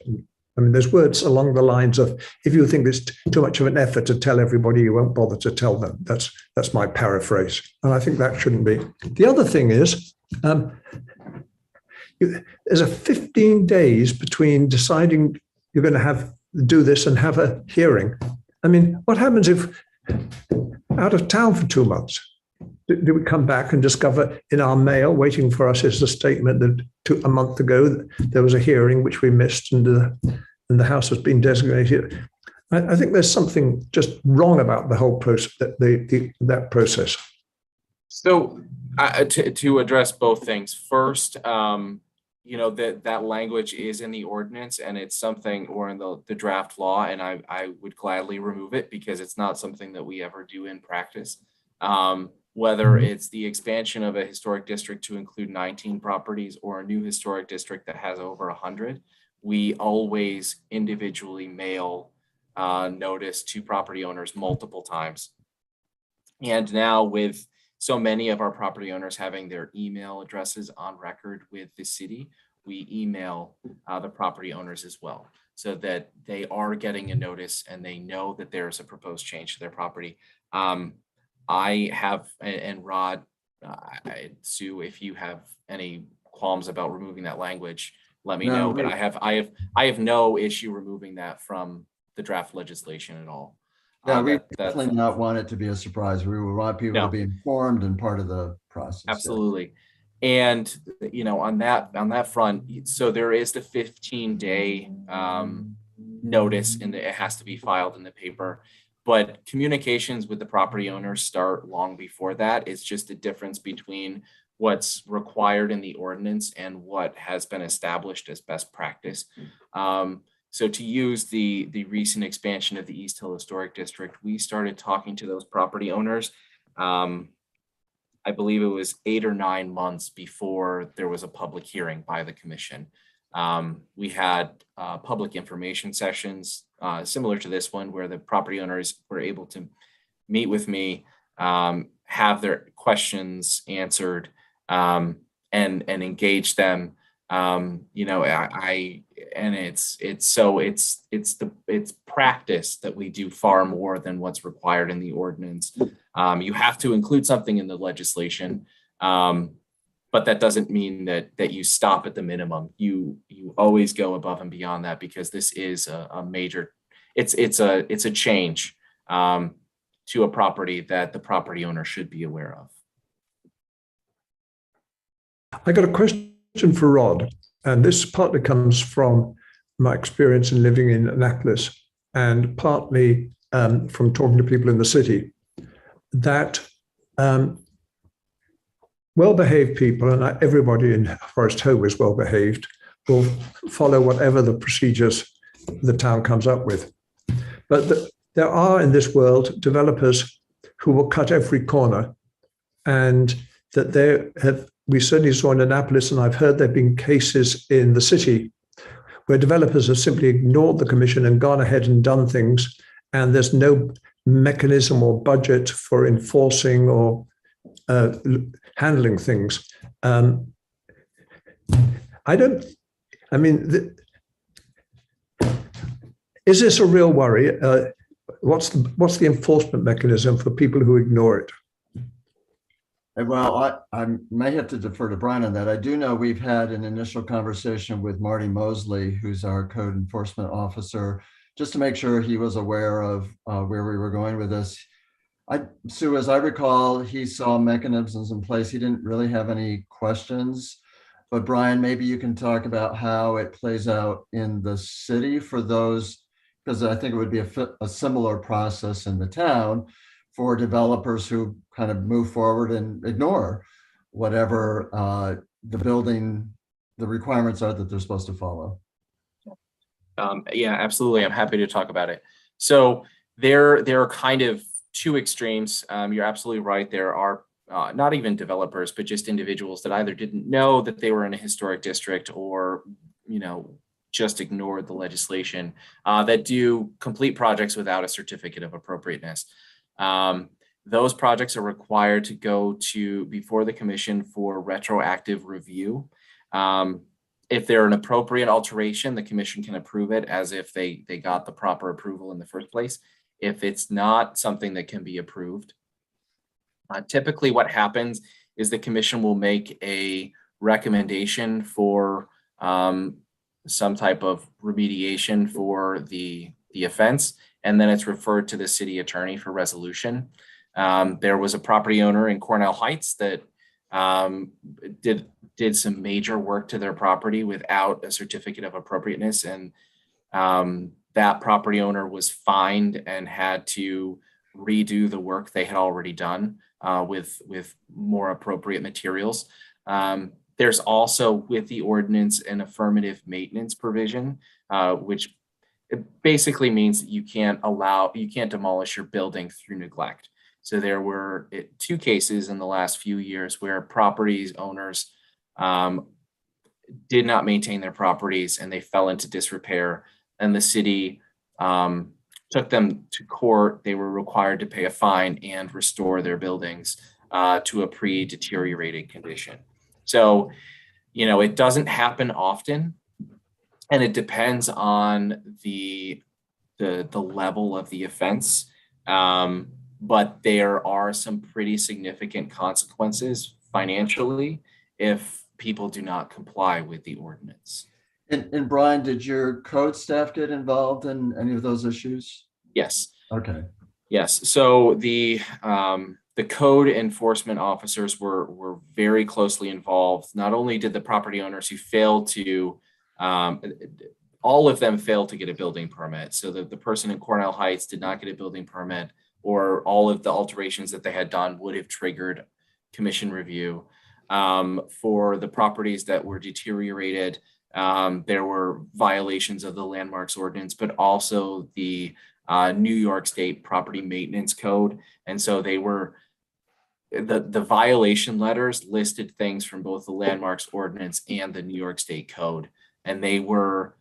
I mean, there's words along the lines of, if you think it's too much of an effort to tell everybody, you won't bother to tell them. That's my paraphrase. And I think that shouldn't be. The other thing is, there's a 15 days between deciding you're going to do this and have a hearing. I mean, what happens if out of town for 2 months? Do we come back and discover in our mail waiting for us is a statement that a month ago there was a hearing which we missed and the house has been designated? I think there's something just wrong about the whole process, that process. So to address both things, first, that language is in the ordinance and it's something, or in the draft law, and I would gladly remove it because it's not something that we ever do in practice. Whether it's the expansion of a historic district to include 19 properties or a new historic district that has over 100, we always individually mail notice to property owners multiple times. And now with so many of our property owners having their email addresses on record with the city, we email the property owners as well, so that they are getting a notice and they know that there's a proposed change to their property. I have, and Rod, Sue, if you have any qualms about removing that language, let me know. But I have no issue removing that from the draft legislation at all. Yeah, we definitely not want it to be a surprise. We would want people to be informed and part of the process. Absolutely. Yeah. And on that front, so there is the 15-day notice, and it has to be filed in the paper. But communications with the property owners start long before that. It's just a difference between what's required in the ordinance and what has been established as best practice. So to use the recent expansion of the East Hill Historic District, we started talking to those property owners. I believe it was 8 or 9 months before there was a public hearing by the commission. We had public information sessions similar to this one, where the property owners were able to meet with me, have their questions answered, and engage them. It's practice that we do far more than what's required in the ordinance. You have to include something in the legislation, but that doesn't mean that you stop at the minimum. You always go above and beyond that, because this is a major, it's a change to a property that the property owner should be aware of. I got a question for Rod, and this partly comes from my experience in living in Annapolis, and partly from talking to people in the city, that well-behaved people, and everybody in Forest Home is well-behaved, will follow whatever the procedures the town comes up with. But there are in this world developers who will cut every corner, and that we certainly saw in Annapolis, and I've heard there have been cases in the city where developers have simply ignored the commission and gone ahead and done things, and there's no mechanism or budget for enforcing or handling things. Is this a real worry? What's the enforcement mechanism for people who ignore it? Well, I may have to defer to Bryan on that. I do know we've had an initial conversation with Marty Mosley, who's our code enforcement officer, just to make sure he was aware of where we were going with this. Sue, as I recall, he saw mechanisms in place. He didn't really have any questions. But Bryan, maybe you can talk about how it plays out in the city for those, because I think it would be a similar process in the town for developers who kind of move forward and ignore whatever the requirements are that they're supposed to follow. Yeah, absolutely. I'm happy to talk about it. So there are kind of two extremes. You're absolutely right. There are not even developers, but just individuals that either didn't know that they were in a historic district, or just ignored the legislation, that do complete projects without a certificate of appropriateness. Those projects are required to go before the commission for retroactive review. If they're an appropriate alteration, the commission can approve it as if they got the proper approval in the first place. If it's not something that can be approved, typically what happens is the commission will make a recommendation for some type of remediation for the offense, and then it's referred to the city attorney for resolution. There was a property owner in Cornell Heights that did some major work to their property without a certificate of appropriateness, and that property owner was fined and had to redo the work they had already done with more appropriate materials. There's also, with the ordinance, an affirmative maintenance provision, which it basically means that you can't demolish your building through neglect. So there were two cases in the last few years where properties owners did not maintain their properties and they fell into disrepair, and the city took them to court. They were required to pay a fine and restore their buildings to a pre-deteriorated condition. So, it doesn't happen often, and it depends on the level of the offense. But there are some pretty significant consequences financially if people do not comply with the ordinance. And Bryan, did your code staff get involved in any of those issues? Yes. Okay. Yes. So the code enforcement officers were very closely involved. Not only did the property owners who failed to, all of them failed to get a building permit. So the person in Cornell Heights did not get a building permit, or all of the alterations that they had done would have triggered commission review. For the properties that were deteriorated, there were violations of the landmarks ordinance, but also the New York State Property Maintenance Code. And so they were, the violation letters listed things from both the landmarks ordinance and the New York State Code. and they were,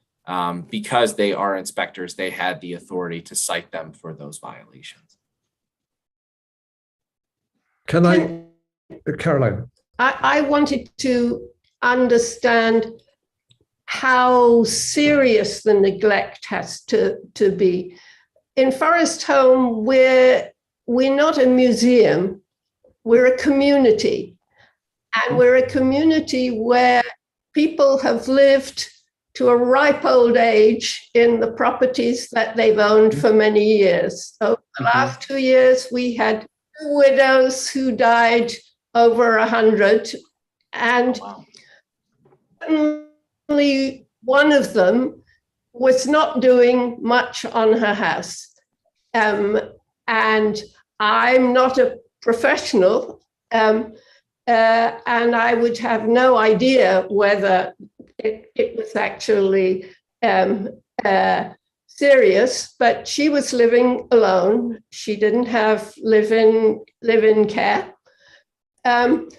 because they are inspectors, they had the authority to cite them for those violations. Can I, Caroline? I wanted to understand how serious the neglect has to be. In Forest Home, we're not a museum, we're a community. And we're a community where people have lived to a ripe old age in the properties that they've owned for many years. Over the last 2 years, we had 2 widows who died over 100, and only one of them was not doing much on her house. And I'm not a professional, and I would have no idea whether it was actually serious, but she was living alone. She didn't have live-in care. And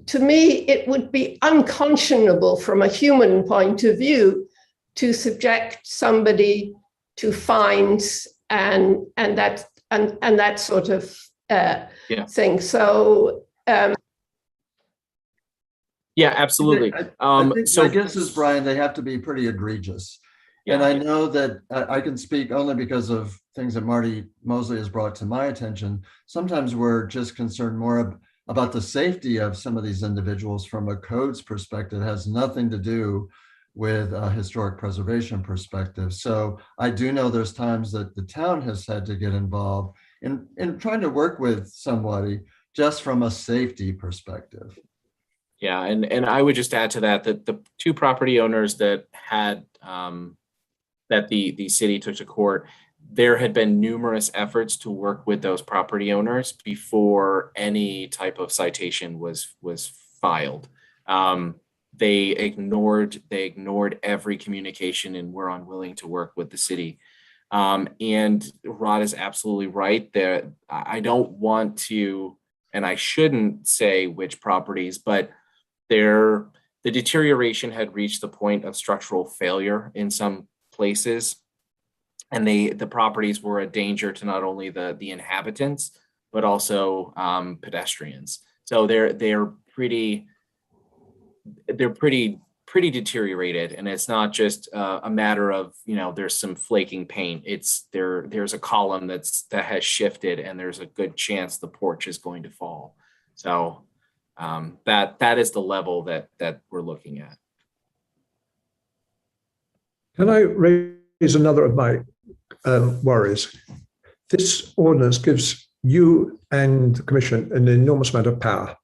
to me, it would be unconscionable from a human point of view to subject somebody to fines and that sort of thing. So yeah, absolutely. I think my guess is, Brian, they have to be pretty egregious. Yeah. And I know that I can speak only because of things that Marty Mosley has brought to my attention. Sometimes we're just concerned more about the safety of some of these individuals from a codes perspective. It has nothing to do with a historic preservation perspective. So I do know there's times that the town has had to get involved in trying to work with somebody just from a safety perspective. Yeah, and I would just add to that the 2 property owners that had that the city took to court, there had been numerous efforts to work with those property owners before any type of citation was filed. They ignored every communication and were unwilling to work with the city. And Rod is absolutely right that I don't want to, and I shouldn't say which properties, but the deterioration had reached the point of structural failure in some places, and the properties were a danger to not only the inhabitants but also pedestrians. So they're pretty deteriorated, and it's not just a matter of, there's some flaking paint. It's there's a column that has shifted, and there's a good chance the porch is going to fall. So that is the level that we're looking at. Can I raise another of my worries? This ordinance gives you and the commission an enormous amount of power,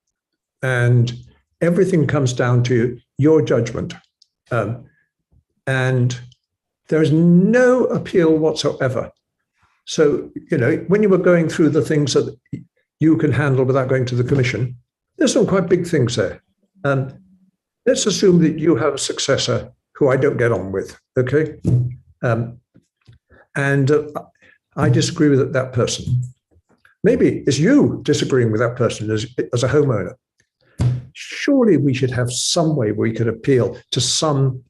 and everything comes down to your judgment. And there is no appeal whatsoever. So, when you were going through the things that you can handle without going to the commission, there's some quite big things there. Let's assume that you have a successor who I don't get on with, okay? And I disagree with that person. Maybe it's you disagreeing with that person as a homeowner. Surely we should have some way where we could appeal to some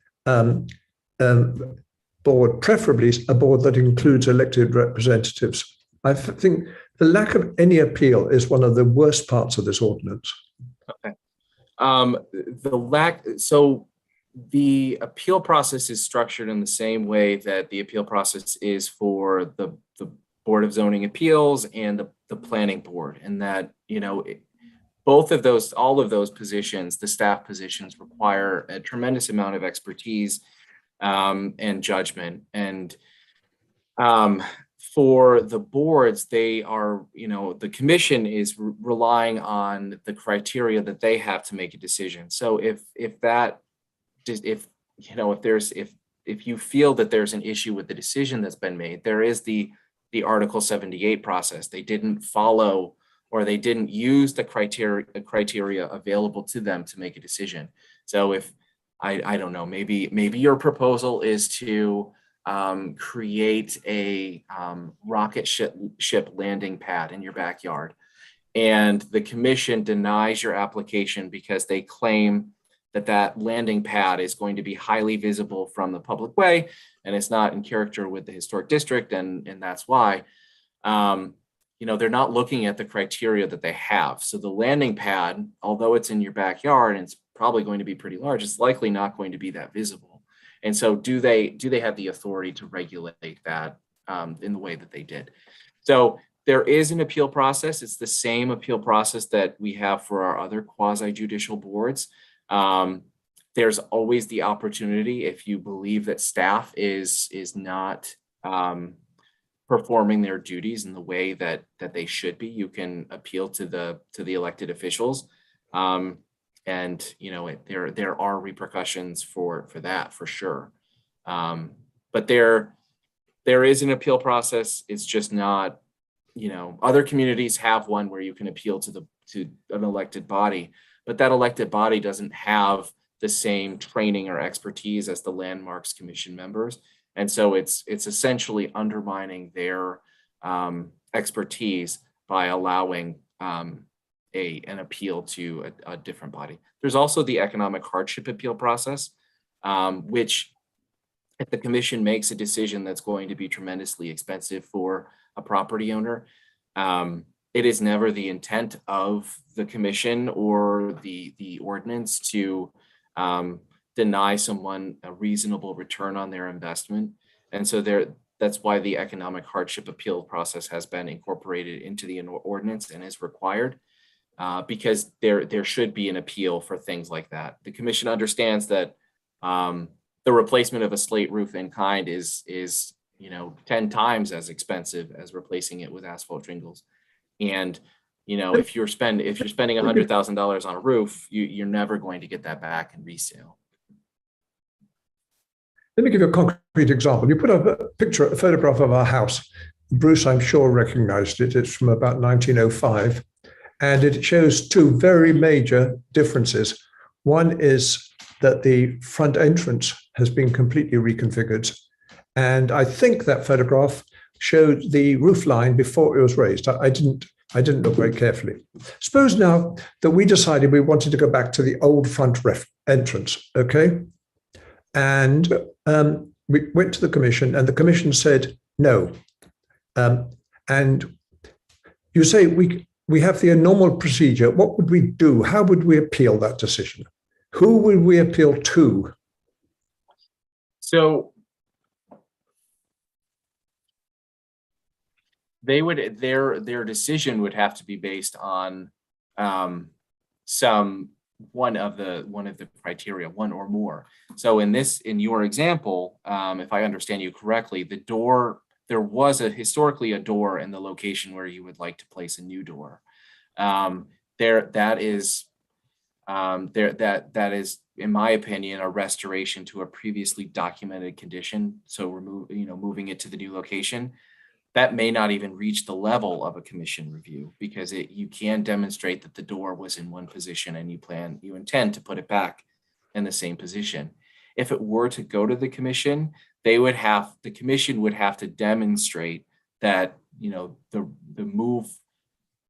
board, preferably a board that includes elected representatives. I think the lack of any appeal is one of the worst parts of this ordinance. Okay. So the appeal process is structured in the same way that the appeal process is for the Board of Zoning Appeals and the Planning Board, and that, all of those positions, the staff positions, require a tremendous amount of expertise and judgment. And for the boards, they are, the commission is relying on the criteria that they have to make a decision. So if you feel that there's an issue with the decision that's been made, there is the Article 78 process. They didn't follow, or they didn't use the criteria available to them to make a decision. So if I don't know, maybe your proposal is to create a rocket ship landing pad in your backyard, and the commission denies your application because they claim that landing pad is going to be highly visible from the public way, and it's not in character with the historic district, and that's why, they're not looking at the criteria that they have. So the landing pad, although it's in your backyard and it's probably going to be pretty large, it's likely not going to be that visible. And so do they have the authority to regulate that in the way that they did? So there is an appeal process. It's the same appeal process that we have for our other quasi-judicial boards. There's always the opportunity, if you believe that staff is not performing their duties in the way that they should be, you can appeal to the elected officials. And there are repercussions for that, for sure. But there is an appeal process. It's just not, other communities have one where you can appeal to an elected body, but that elected body doesn't have the same training or expertise as the Landmarks Commission members. And so it's essentially undermining their expertise by allowing an appeal to a different body. There's also the economic hardship appeal process, which, if the commission makes a decision that's going to be tremendously expensive for a property owner, it is never the intent of the commission or the ordinance to deny someone a reasonable return on their investment. And so that's why the economic hardship appeal process has been incorporated into the ordinance and is required, because there should be an appeal for things like that. The commission understands that the replacement of a slate roof in kind is 10 times as expensive as replacing it with asphalt shingles. And if you're spending $100,000 on a roof, you're never going to get that back in resale. Let me give you a concrete example. You put up a photograph of our house. Bruce, I'm sure, recognized it. It's from about 1905. And it shows two very major differences. One is that the front entrance has been completely reconfigured. And I think that photograph showed the roof line before it was raised. I didn't look very carefully. Suppose now that we decided we wanted to go back to the old front entrance, okay? And we went to the commission, and the commission said no. And you say we have the normal procedure. What would we do? How would we appeal that decision? Who would we appeal to? So their decision would have to be based on one of the criteria, one or more. So in your example, if I understand you correctly, there was historically a door in the location where you would like to place a new door. That is, in my opinion, a restoration to a previously documented condition. So moving it to the new location. That may not even reach the level of a commission review, because you can demonstrate that the door was in one position and you intend to put it back in the same position. If it were to go to the commission, the commission would have to demonstrate that the move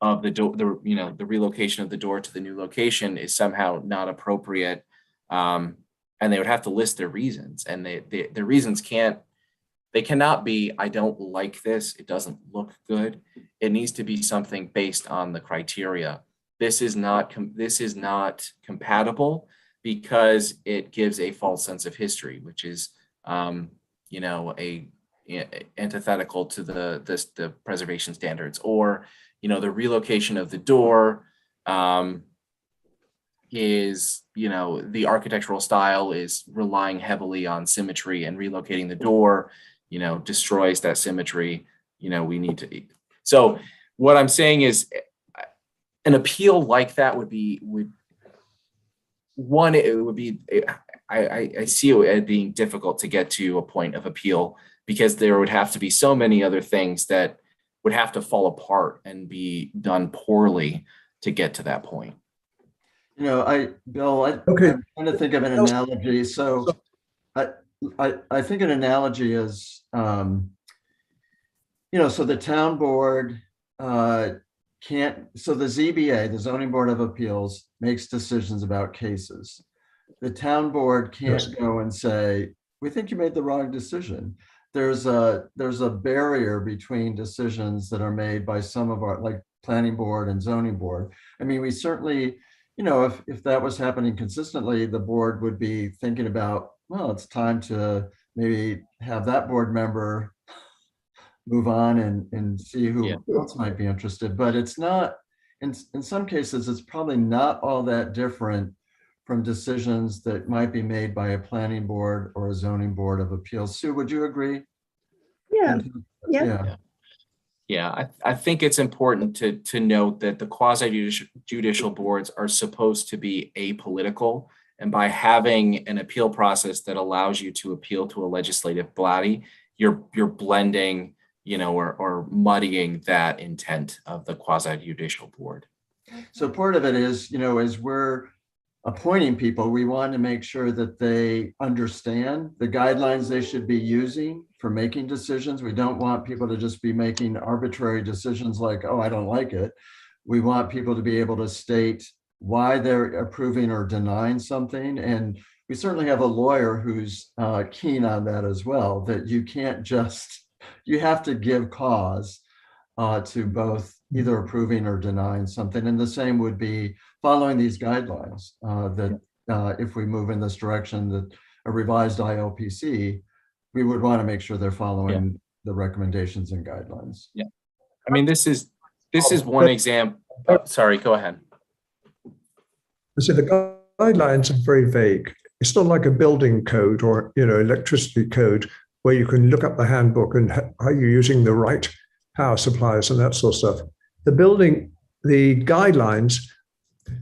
of the door, the relocation of the door to the new location is somehow not appropriate, and they would have to list their reasons, and the reasons cannot be, I don't like this, it doesn't look good. It needs to be something based on the criteria. This is not compatible because it gives a false sense of history, which is antithetical to the preservation standards, or the relocation of the door is, the architectural style is relying heavily on symmetry, and relocating the door destroys that symmetry. We need to. So what I'm saying is, an appeal like that would be, I see it as being difficult to get to a point of appeal, because there would have to be so many other things that would have to fall apart and be done poorly to get to that point. Bill, I'm trying to think of an analogy. So I think an analogy is, so the town board so the ZBA, the Zoning Board of Appeals, makes decisions about cases. the town board can't Yes. go and say, we think you made the wrong decision. There's a barrier between decisions that are made by some of our, like planning board and zoning board. I mean, we certainly, if that was happening consistently, the board would be thinking about, well, it's time to maybe have that board member move on and see who Yeah. else might be interested. But it's not, in some cases, it's probably not all that different from decisions that might be made by a planning board or a zoning board of appeals. Sue, would you agree? Yeah, yeah. Yeah. Yeah, I think it's important to note that the quasi-judicial boards are supposed to be apolitical. And by having an appeal process that allows you to appeal to a legislative body, you're blending, or muddying that intent of the quasi-judicial board. So part of it is, as we're appointing people, we want to make sure that they understand the guidelines they should be using for making decisions. We don't want people to just be making arbitrary decisions like, oh, I don't like it. We want people to be able to state why they're approving or denying something. And we certainly have a lawyer who's keen on that as well, that you can't just, you have to give cause to both either approving or denying something. And the same would be following these guidelines, that if we move in this direction, that a revised ILPC, we would want to make sure they're following the recommendations and guidelines. Yeah. I mean, this is one example. Oh, sorry, go ahead. So the guidelines are very vague. It's not like a building code or electricity code where you can look up the handbook and are you using the right power supplies and that sort of stuff. The guidelines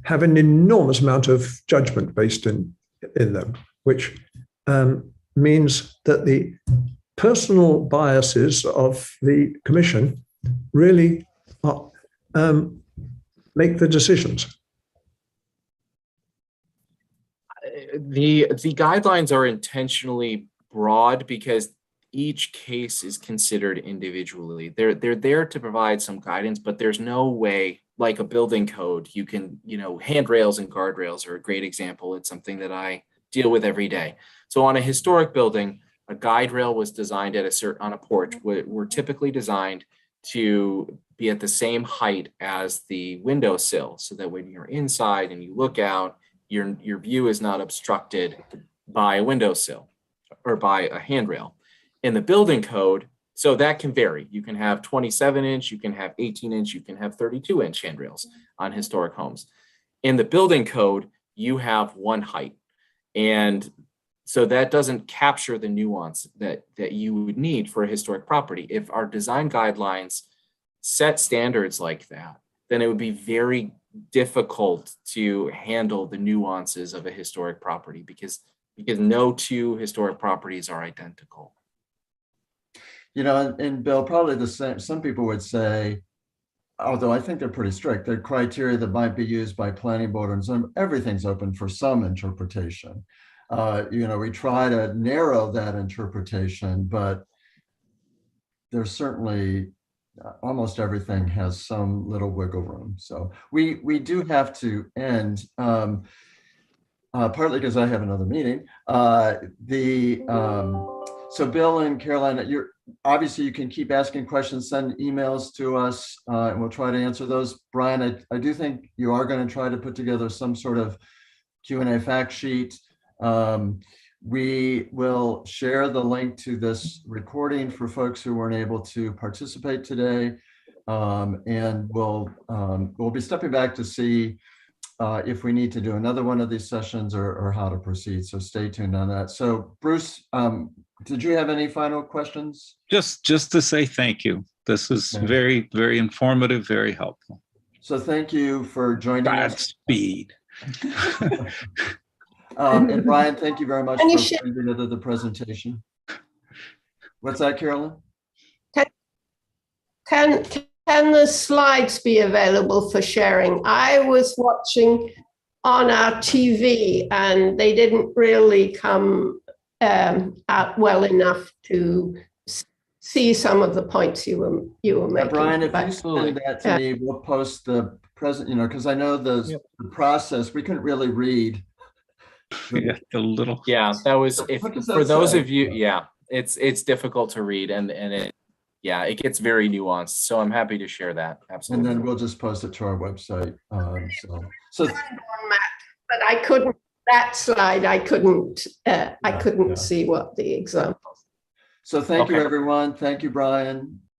have an enormous amount of judgment based in them, which means that the personal biases of the commission really make the decisions. The guidelines are intentionally broad because each case is considered individually. They're there to provide some guidance, but there's no way, like a building code, you can, handrails and guardrails are a great example. It's something that I deal with every day. So on a historic building, a guide rail was designed on a porch, were typically designed to be at the same height as the windowsill, so that when you're inside and you look out, your view is not obstructed by a windowsill or by a handrail. In the building code, so that can vary. You can have 27-inch, you can have 18-inch, you can have 32-inch handrails on historic homes. In the building code, you have one height. And so that doesn't capture the nuance that you would need for a historic property. If our design guidelines set standards like that, then it would be very difficult to handle the nuances of a historic property because no two historic properties are identical. And Bill, probably the same, some people would say, although I think they're pretty strict, the criteria that might be used by planning board and some, everything's open for some interpretation. We try to narrow that interpretation, but there's certainly almost everything has some little wiggle room. So we do have to end, partly because I have another meeting. So Bill and Caroline, obviously you can keep asking questions, send emails to us, and we'll try to answer those. Bryan, I do think you are going to try to put together some sort of Q&A fact sheet. We will share the link to this recording for folks who weren't able to participate today. And we'll be stepping back to see if we need to do another one of these sessions or how to proceed. So stay tuned on that. So Bruce, did you have any final questions? Just to say thank you. This is very, very informative, very helpful. So thank you for joining us. Godspeed. And Bryan, thank you very much for putting together the presentation. What's that, Carolyn? Can the slides be available for sharing? I was watching on our TV and they didn't really come out well enough to see some of the points you were making. Bryan, if you send that to me, we'll post the present, because I know the process, we couldn't really read Yeah, the little, Yeah, that was, if, What does for that those say? of you, yeah, it's difficult to read and it, yeah, it gets very nuanced. So I'm happy to share that. And Absolutely. then we'll just post it to our website. So But I couldn't, that slide, I couldn't Yeah. see what the example. thank you, Okay. everyone. Thank you, Brian.